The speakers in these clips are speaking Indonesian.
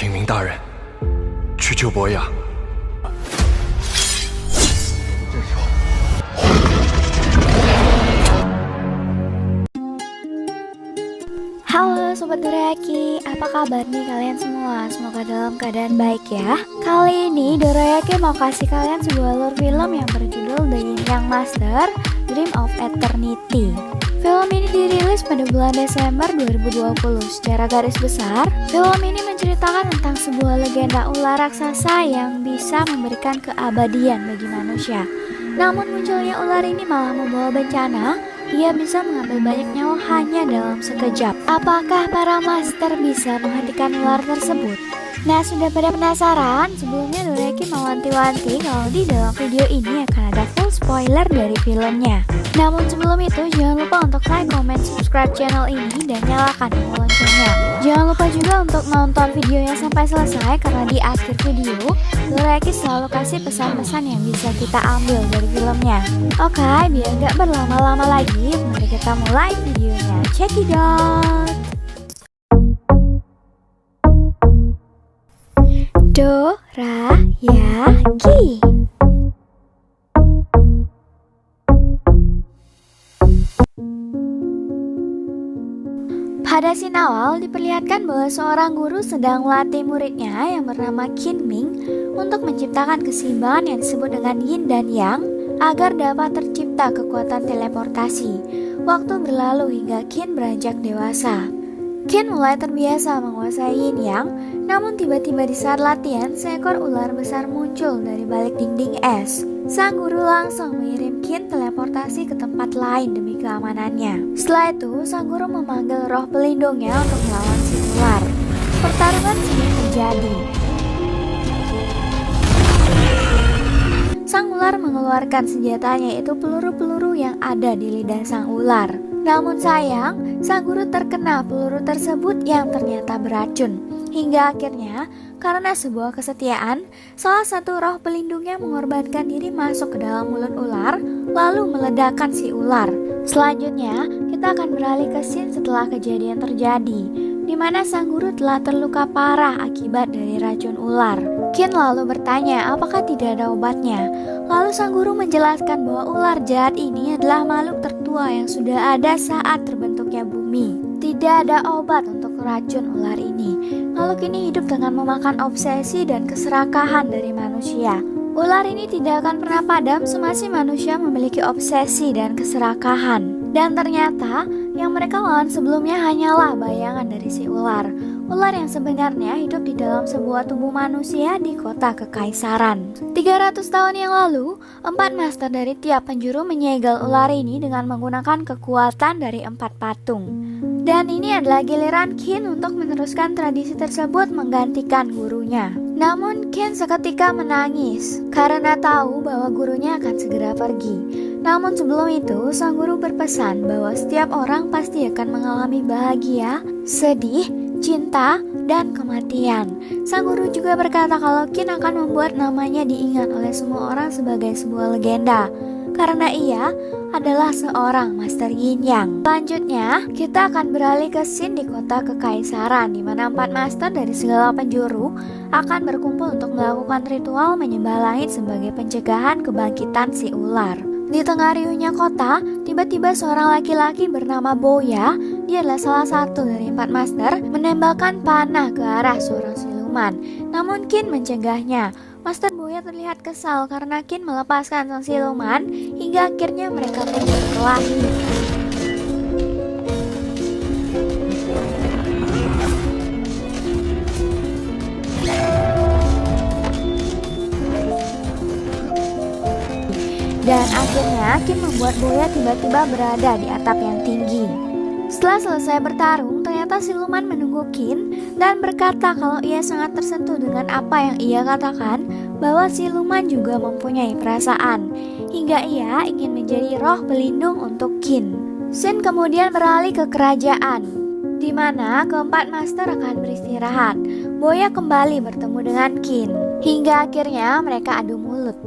请明大人去救博雅。这时候， Halo Sobat Dorayaki, apa kabar nih kalian semua? Semoga dalam keadaan baik ya. Kali ini Dorayaki mau kasih kalian sebuah alur film yang berjudul The Yin Yang Master, Dream of Eternity. Film ini dirilis pada bulan Desember 2020. Secara garis besar, film ini menceritakan tentang sebuah legenda ular raksasa yang bisa memberikan keabadian bagi manusia. Namun munculnya ular ini malah membawa bencana. Ia bisa mengambil banyak nyawa hanya dalam sekejap. Apakah para master bisa menghentikan ular tersebut? Nah, sudah pada penasaran? Sebelumnya Dorayaki mau wanti-wanti kalau di dalam video ini akan ada full spoiler dari filmnya. Namun sebelum itu, jangan lupa untuk like, comment, subscribe channel ini dan nyalakan tombol loncengnya. Jangan lupa juga untuk nonton videonya sampai selesai karena di akhir video Dorayaki selalu kasih pesan-pesan yang bisa kita ambil dari filmnya. Oke, biar gak berlama-lama lagi, mari kita mulai videonya. Check it out! Dorayaki. Pada scene awal diperlihatkan bahwa seorang guru sedang melatih muridnya yang bernama Qin Ming untuk menciptakan keseimbangan yang disebut dengan Yin dan Yang agar dapat tercipta kekuatan teleportasi. Waktu berlalu hingga Qin beranjak dewasa. Qin mulai terbiasa menguasai Yin Yang, namun tiba-tiba di saat latihan seekor ular besar muncul dari balik dinding es. Sang guru langsung mengirim Qin teleportasi ke tempat lain demi keamanannya. Setelah itu, sang guru memanggil roh pelindungnya untuk melawan si ular. Pertarungan sengit terjadi. Sang ular mengeluarkan senjatanya, yaitu peluru-peluru yang ada di lidah sang ular. Namun sayang, sang guru terkena peluru tersebut yang ternyata beracun. Hingga akhirnya, karena sebuah kesetiaan, salah satu roh pelindungnya mengorbankan diri masuk ke dalam mulut ular, lalu meledakkan si ular. Selanjutnya, kita akan beralih ke scene setelah kejadian terjadi, di mana sang guru telah terluka parah akibat dari racun ular. Qin lalu bertanya apakah tidak ada obatnya. Lalu sang guru menjelaskan bahwa ular jahat ini adalah makhluk tertua yang sudah ada saat terbentuknya bumi. Tidak ada obat untuk racun ular ini. Makhluk ini hidup dengan memakan obsesi dan keserakahan dari manusia. Ular ini tidak akan pernah padam semasa manusia memiliki obsesi dan keserakahan. Dan ternyata yang mereka lawan sebelumnya hanyalah bayangan dari si ular. Ular yang sebenarnya hidup di dalam sebuah tubuh manusia di kota kekaisaran. 300 tahun yang lalu, 4 master dari tiap penjuru menyegel ular ini dengan menggunakan kekuatan dari 4 patung. Dan ini adalah giliran Qin untuk meneruskan tradisi tersebut menggantikan gurunya. Namun Qin seketika menangis karena tahu bahwa gurunya akan segera pergi. Namun sebelum itu, sang guru berpesan bahwa setiap orang pasti akan mengalami bahagia, sedih, cinta, dan kematian. Sang guru juga berkata kalau Qin akan membuat namanya diingat oleh semua orang sebagai sebuah legenda, karena ia adalah seorang Master Yin Yang. Selanjutnya, kita akan beralih ke scene di kota kekaisaran, di mana 4 master dari segala penjuru akan berkumpul untuk melakukan ritual menyembah langit sebagai pencegahan kebangkitan si ular. Di tengah riuhnya kota, tiba-tiba seorang laki-laki bernama Boya, dia adalah salah satu dari 4 master, menembakkan panah ke arah seorang siluman. Namun Qin mencegahnya. Master Boya terlihat kesal karena Qin melepaskan sang siluman, hingga akhirnya mereka pun berkelahi. Dan akhirnya Qin membuat Boya tiba-tiba berada di atap yang tinggi. Setelah selesai bertarung, ternyata siluman menunggu Qin dan berkata kalau ia sangat tersentuh dengan apa yang ia katakan, bahwa siluman juga mempunyai perasaan, hingga ia ingin menjadi roh pelindung untuk Qin. Scene kemudian beralih ke kerajaan, di mana keempat master akan beristirahat. Boya kembali bertemu dengan Qin, hingga akhirnya mereka adu mulut.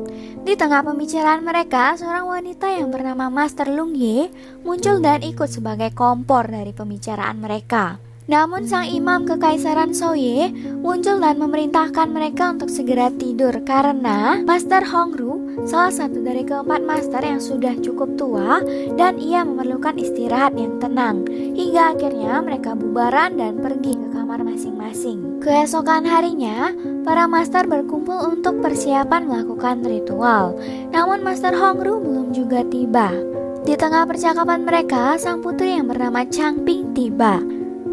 Di tengah pembicaraan mereka, seorang wanita yang bernama Master Lung Ye muncul dan ikut sebagai kompor dari pembicaraan mereka. Namun sang imam kekaisaran Soye muncul dan memerintahkan mereka untuk segera tidur karena Master Hongru, salah satu dari keempat master yang sudah cukup tua dan ia memerlukan istirahat yang tenang. Hingga akhirnya mereka bubaran dan pergi ke kamar masing-masing. Keesokan harinya, para master berkumpul untuk persiapan melakukan ritual. Namun Master Hongru belum juga tiba. Di tengah percakapan mereka, sang putri yang bernama Changping tiba.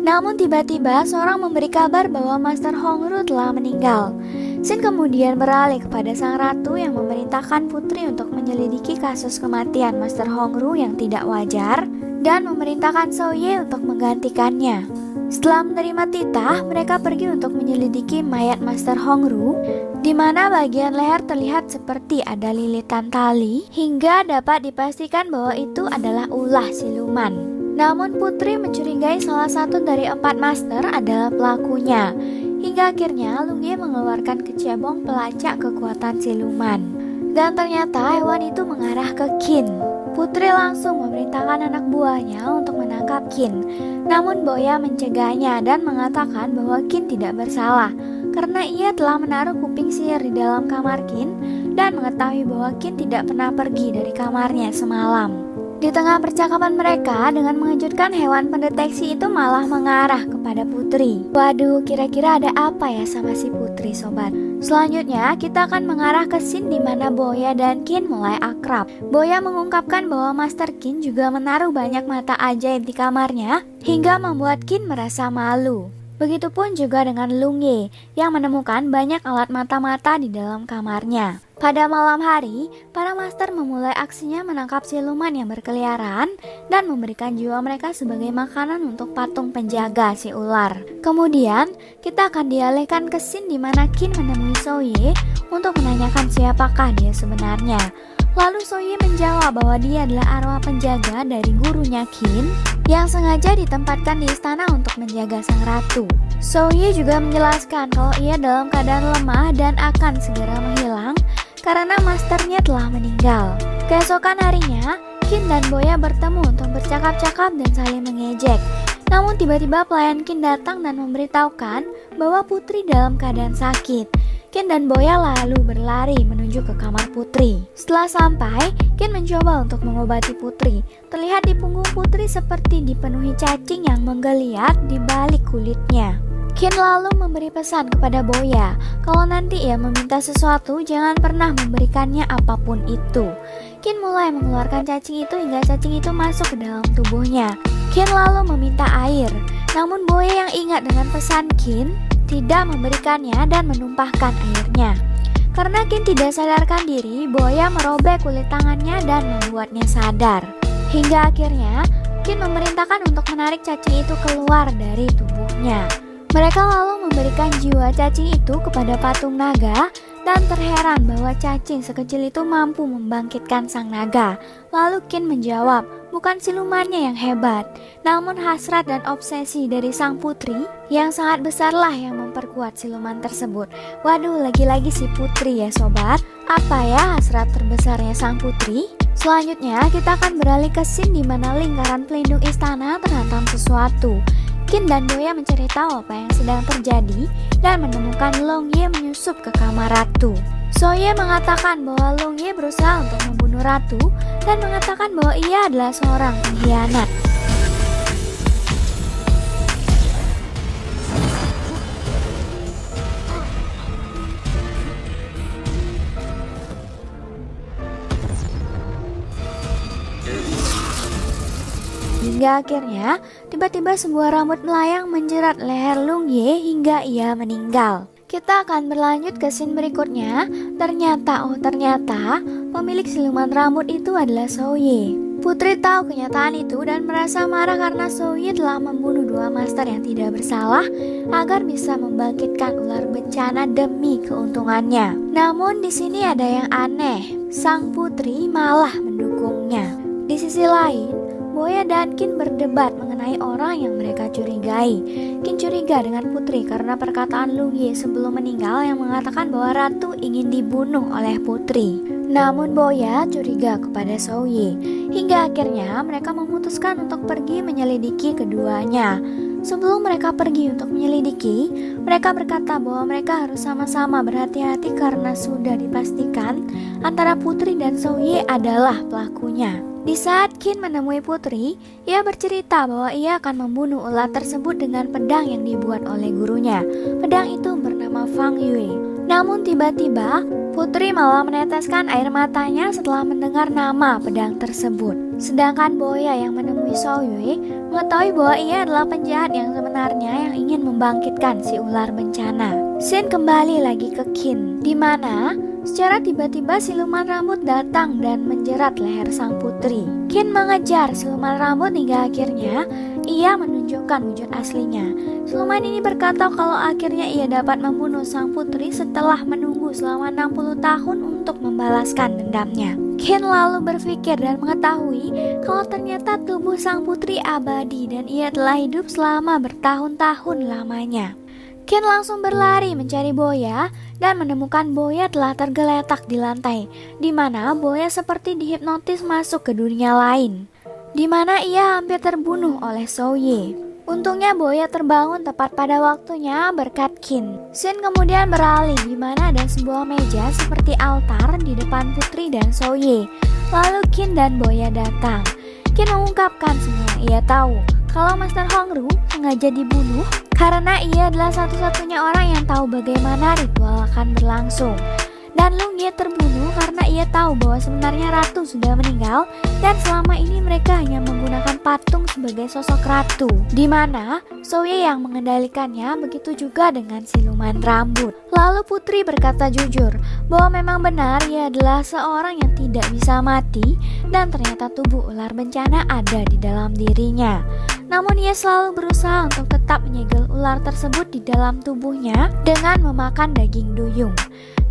Namun tiba-tiba seorang memberi kabar bahwa Master Hongru telah meninggal. Sin kemudian beralih kepada sang ratu yang memerintahkan putri untuk menyelidiki kasus kematian Master Hongru yang tidak wajar dan memerintahkan Soye untuk menggantikannya. Setelah menerima titah, mereka pergi untuk menyelidiki mayat Master Hongru, di mana bagian leher terlihat seperti ada lilitan tali hingga dapat dipastikan bahwa itu adalah ulah siluman. Namun putri mencurigai salah satu dari 4 master adalah pelakunya. Hingga akhirnya Lung Ye mengeluarkan kecebong pelacak kekuatan siluman. Dan ternyata hewan itu mengarah ke Qin. Putri langsung memerintahkan anak buahnya untuk menangkap Qin. Namun Boya mencegahnya dan mengatakan bahwa Qin tidak bersalah karena ia telah menaruh kuping sihir di dalam kamar Qin dan mengetahui bahwa Qin tidak pernah pergi dari kamarnya semalam. Di tengah percakapan mereka, dengan mengejutkan hewan pendeteksi itu malah mengarah kepada putri. Waduh, kira-kira ada apa ya sama si putri, sobat? Selanjutnya, kita akan mengarah ke scene di mana Boya dan Qin mulai akrab. Boya mengungkapkan bahwa Master Qin juga menaruh banyak mata ajaib di kamarnya hingga membuat Qin merasa malu. Begitupun juga dengan Lung Ye yang menemukan banyak alat mata-mata di dalam kamarnya. Pada malam hari, para master memulai aksinya menangkap siluman yang berkeliaran dan memberikan jiwa mereka sebagai makanan untuk patung penjaga si ular. Kemudian, kita akan dialihkan ke scene di mana Qin menemui Soye untuk menanyakan siapakah dia sebenarnya. Lalu Soye menjawab bahwa dia adalah arwah penjaga dari gurunya Qin yang sengaja ditempatkan di istana untuk menjaga sang ratu. Soye juga menjelaskan kalau ia dalam keadaan lemah dan akan segera menghilang karena masternya telah meninggal. Keesokan harinya, Qin dan Boya bertemu untuk bercakap-cakap dan saling mengejek. Namun tiba-tiba pelayan Qin datang dan memberitahukan bahwa putri dalam keadaan sakit. Qin dan Boya lalu berlari menuju ke kamar putri. Setelah sampai, Qin mencoba untuk mengobati putri. Terlihat di punggung putri seperti dipenuhi cacing yang menggeliat di balik kulitnya. Qin lalu memberi pesan kepada Boya, kalau nanti ia meminta sesuatu jangan pernah memberikannya apapun itu. Qin mulai mengeluarkan cacing itu hingga cacing itu masuk ke dalam tubuhnya. Qin lalu meminta air, namun Boya yang ingat dengan pesan Qin tidak memberikannya dan menumpahkan airnya. Karena Qin tidak sadarkan diri, Boya merobek kulit tangannya dan membuatnya sadar. Hingga akhirnya Qin memerintahkan untuk menarik cacing itu keluar dari tubuhnya. Mereka lalu memberikan jiwa cacing itu kepada patung naga dan terheran bahwa cacing sekecil itu mampu membangkitkan sang naga. Lalu Qin menjawab, bukan silumannya yang hebat, namun hasrat dan obsesi dari sang putri yang sangat besarlah yang memperkuat siluman tersebut. Waduh, lagi-lagi si putri ya sobat. Apa ya hasrat terbesarnya sang putri? Selanjutnya kita akan beralih ke scene di mana lingkaran pelindung istana terhantam sesuatu. Qin dan Boya mencari tahu apa yang sedang terjadi dan menemukan Long Ye menyusup ke kamar ratu. Soye mengatakan bahwa Long Ye berusaha untuk membunuh ratu dan mengatakan bahwa ia adalah seorang pengkhianat. Hingga akhirnya, tiba-tiba sebuah rambut melayang menjerat leher Lung Ye hingga ia meninggal. Kita akan berlanjut ke scene berikutnya. Ternyata pemilik siluman rambut itu adalah Soye. Putri tahu kenyataan itu dan merasa marah karena Soye telah membunuh 2 master yang tidak bersalah agar bisa membangkitkan ular bencana demi keuntungannya. Namun di sini ada yang aneh, sang putri malah mendukungnya. Di sisi lain, Boya dan Qin berdebat mengenai orang yang mereka curigai. Qin curiga dengan putri karena perkataan Lung Ye sebelum meninggal yang mengatakan bahwa ratu ingin dibunuh oleh putri. Namun Boya curiga kepada Soye. Hingga akhirnya mereka memutuskan untuk pergi menyelidiki keduanya. Sebelum mereka pergi untuk menyelidiki, mereka berkata bahwa mereka harus sama-sama berhati-hati karena sudah dipastikan antara Putri dan Soye adalah pelakunya. Di saat Qin menemui Putri, ia bercerita bahwa ia akan membunuh ular tersebut dengan pedang yang dibuat oleh gurunya. Pedang itu bernama Fang Yue. Namun tiba-tiba, Putri malah meneteskan air matanya setelah mendengar nama pedang tersebut. Sedangkan Boya yang menemui Soye mengetahui bahwa ia adalah penjahat yang sebenarnya yang ingin membangkitkan si ular bencana. Scene kembali lagi ke Qin, di mana secara tiba-tiba siluman rambut datang dan menjerat leher sang putri. Qin mengejar siluman rambut hingga akhirnya ia menunjukkan wujud aslinya. Siluman ini berkata kalau akhirnya ia dapat membunuh sang putri setelah menunggu selama 60 tahun untuk membalaskan dendamnya. Qin lalu berpikir dan mengetahui kalau ternyata tubuh sang putri abadi dan ia telah hidup selama bertahun-tahun lamanya. Qin langsung berlari mencari Boya dan menemukan Boya telah tergeletak di lantai, di mana Boya seperti dihipnotis masuk ke dunia lain, di mana ia hampir terbunuh oleh Soye. Untungnya Boya terbangun tepat pada waktunya berkat Qin. Scene kemudian beralih di mana ada sebuah meja seperti altar di depan Putri dan Soye. Lalu Qin dan Boya datang. Qin mengungkapkan semua yang ia tahu, kalau Master Hongru sengaja dibunuh karena ia adalah satu-satunya orang yang tahu bagaimana ritual akan berlangsung. Dan Lung Ye terbunuh karena ia tahu bahwa sebenarnya ratu sudah meninggal dan selama ini mereka hanya menggunakan patung sebagai sosok ratu, di mana Soye yang mengendalikannya, begitu juga dengan siluman rambut. Lalu Putri berkata jujur bahwa memang benar ia adalah seorang yang tidak bisa mati dan ternyata tubuh ular bencana ada di dalam dirinya. Namun ia selalu berusaha untuk tetap menyegel ular tersebut di dalam tubuhnya dengan memakan daging duyung.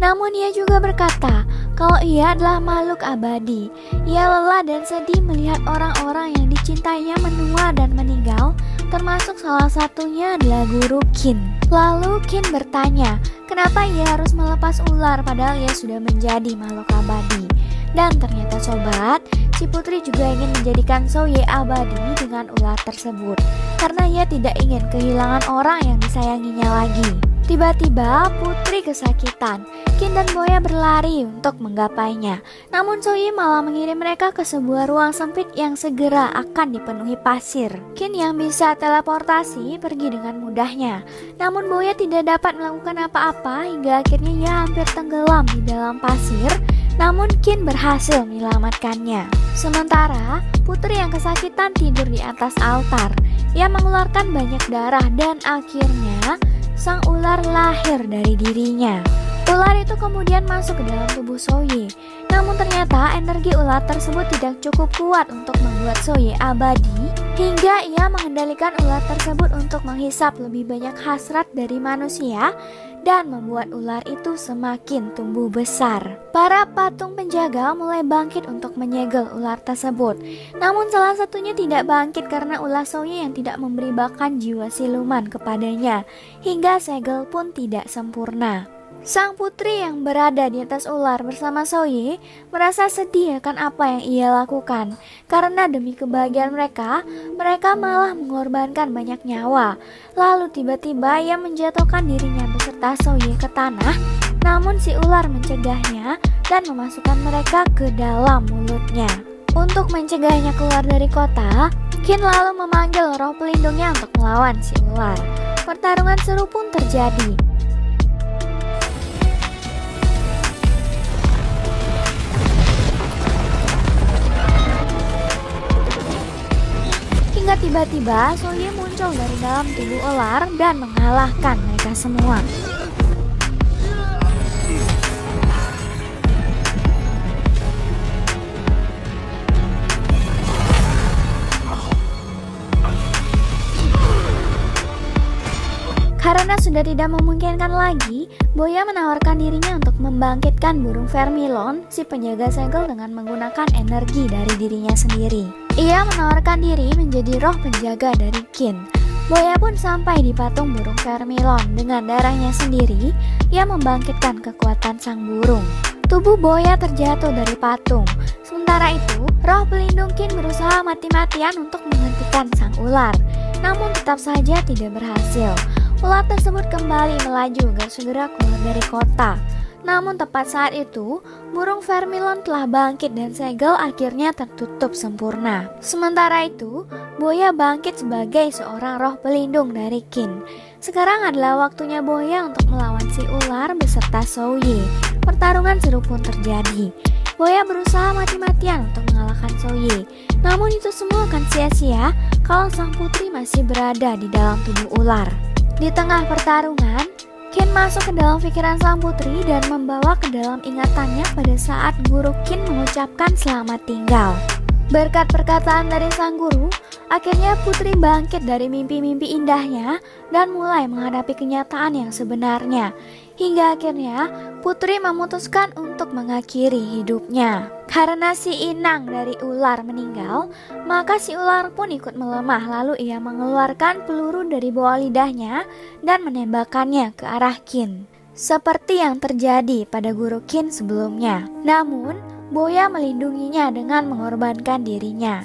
Namun ia juga berkata kalau ia adalah makhluk abadi. Ia lelah dan sedih melihat orang-orang yang dicintainya menua dan meninggal, termasuk salah satunya adalah guru Qin. Lalu Qin bertanya, kenapa ia harus melepas ular padahal ia sudah menjadi makhluk abadi. Dan ternyata sobat, si Putri juga ingin menjadikan Soye abadi dengan ular tersebut karena ia tidak ingin kehilangan orang yang disayanginya lagi. Tiba-tiba Putri kesakitan. Qin dan Boya berlari untuk menggapainya. Namun Soye malah mengirim mereka ke sebuah ruang sempit yang segera akan dipenuhi pasir. Qin yang bisa teleportasi pergi dengan mudahnya. Namun Boya tidak dapat melakukan apa-apa hingga akhirnya ia hampir tenggelam di dalam pasir. Namun Qin berhasil menyelamatkannya. Sementara Putri yang kesakitan tidur di atas altar. Ia mengeluarkan banyak darah dan akhirnya sang ular lahir dari dirinya. Ular itu kemudian masuk ke dalam tubuh Soye. Namun ternyata energi ular tersebut tidak cukup kuat untuk membuat Soye abadi, hingga ia mengendalikan ular tersebut untuk menghisap lebih banyak hasrat dari manusia dan membuat ular itu semakin tumbuh besar. Para patung penjaga mulai bangkit untuk menyegel ular tersebut. Namun salah satunya tidak bangkit karena ular Soye yang tidak memberi bahkan jiwa siluman kepadanya, hingga segel pun tidak sempurna. Sang putri yang berada di atas ular bersama Soye merasa sedih akan apa yang ia lakukan. Karena demi kebahagiaan mereka malah mengorbankan banyak nyawa. Lalu tiba-tiba ia menjatuhkan dirinya beserta Soye ke tanah. Namun si ular mencegahnya dan memasukkan mereka ke dalam mulutnya. Untuk mencegahnya keluar dari kota, Qin lalu memanggil roh pelindungnya untuk melawan si ular. Pertarungan seru pun terjadi. Hingga tiba-tiba Soye muncul dari dalam tubuh ular dan mengalahkan mereka semua. Karena sudah tidak memungkinkan lagi, Boya menawarkan dirinya untuk membangkitkan burung Vermilon, si penjaga segel, dengan menggunakan energi dari dirinya sendiri. Ia menawarkan diri menjadi roh penjaga dari Qin. Boya pun sampai di patung burung Vermilon. Dengan darahnya sendiri, ia membangkitkan kekuatan sang burung. Tubuh Boya terjatuh dari patung. Sementara itu, roh pelindung Qin berusaha mati-matian untuk menghentikan sang ular. namun tetap saja tidak berhasil. Ular tersebut kembali melaju agar segera keluar dari kota. Namun tepat saat itu, burung vermilion telah bangkit dan segel akhirnya tertutup sempurna. Sementara itu, Boya bangkit sebagai seorang roh pelindung dari Qin. Sekarang adalah waktunya Boya untuk melawan si ular beserta Souye. Pertarungan seru pun terjadi. Boya berusaha mati-matian untuk mengalahkan Souye. Namun itu semua akan sia-sia kalau sang putri masih berada di dalam tubuh ular. Di tengah pertarungan, Qin masuk ke dalam pikiran sang putri dan membawa ke dalam ingatannya pada saat guru Qin mengucapkan selamat tinggal. Berkat perkataan dari sang guru, akhirnya putri bangkit dari mimpi-mimpi indahnya dan mulai menghadapi kenyataan yang sebenarnya. Hingga akhirnya putri memutuskan untuk mengakhiri hidupnya. Karena si inang dari ular meninggal, maka si ular pun ikut melemah. Lalu ia mengeluarkan peluru dari bawah lidahnya dan menembakkannya ke arah Qin, seperti yang terjadi pada guru Qin sebelumnya. Namun Boya melindunginya dengan mengorbankan dirinya.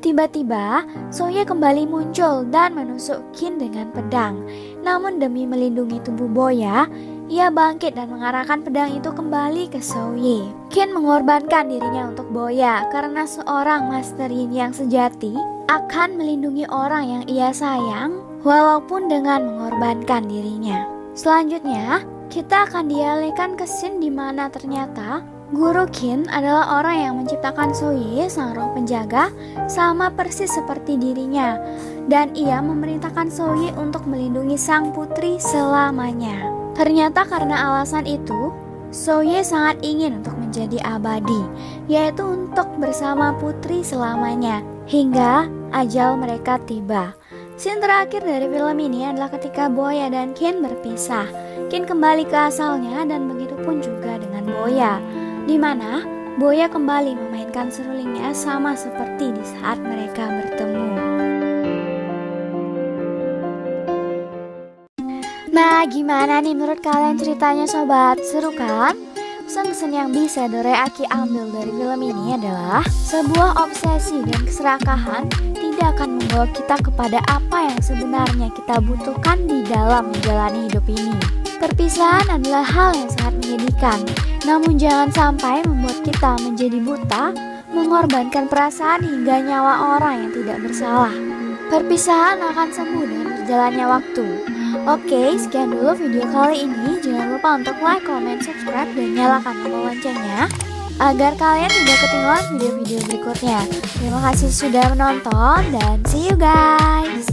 Tiba-tiba Souye kembali muncul dan menusuk Qin dengan pedang. Namun demi melindungi tubuh Boya, ia bangkit dan mengarahkan pedang itu kembali ke Souye. Qin mengorbankan dirinya untuk Boya karena seorang Master Yin yang sejati akan melindungi orang yang ia sayang walaupun dengan mengorbankan dirinya. Selanjutnya, kita akan dialihkan ke scene di mana ternyata Guru Qin adalah orang yang menciptakan Souye, sang roh penjaga, sama persis seperti dirinya. Dan ia memerintahkan Souye untuk melindungi sang putri selamanya. Ternyata karena alasan itu, Souye sangat ingin untuk menjadi abadi, yaitu untuk bersama putri selamanya, hingga ajal mereka tiba. Scene terakhir dari film ini adalah ketika Boya dan Qin berpisah. Qin kembali ke asalnya dan begitu pun juga dengan Boya, di mana Boya kembali memainkan serulingnya sama seperti di saat mereka bertemu. Nah, gimana nih menurut kalian ceritanya sobat? Seru kan? Pesan-pesan yang bisa Doreaki ambil dari film ini adalah sebuah obsesi dan keserakahan tidak akan membawa kita kepada apa yang sebenarnya kita butuhkan di dalam menjalani hidup ini. Perpisahan adalah hal yang sangat menyedihkan, namun jangan sampai membuat kita menjadi buta, mengorbankan perasaan hingga nyawa orang yang tidak bersalah. Perpisahan akan sembuh dengan berjalannya waktu. Oke, sekian dulu video kali ini. Jangan lupa untuk like, comment, subscribe, dan nyalakan tombol loncengnya agar kalian tidak ketinggalan video-video berikutnya. Terima kasih sudah menonton dan see you guys.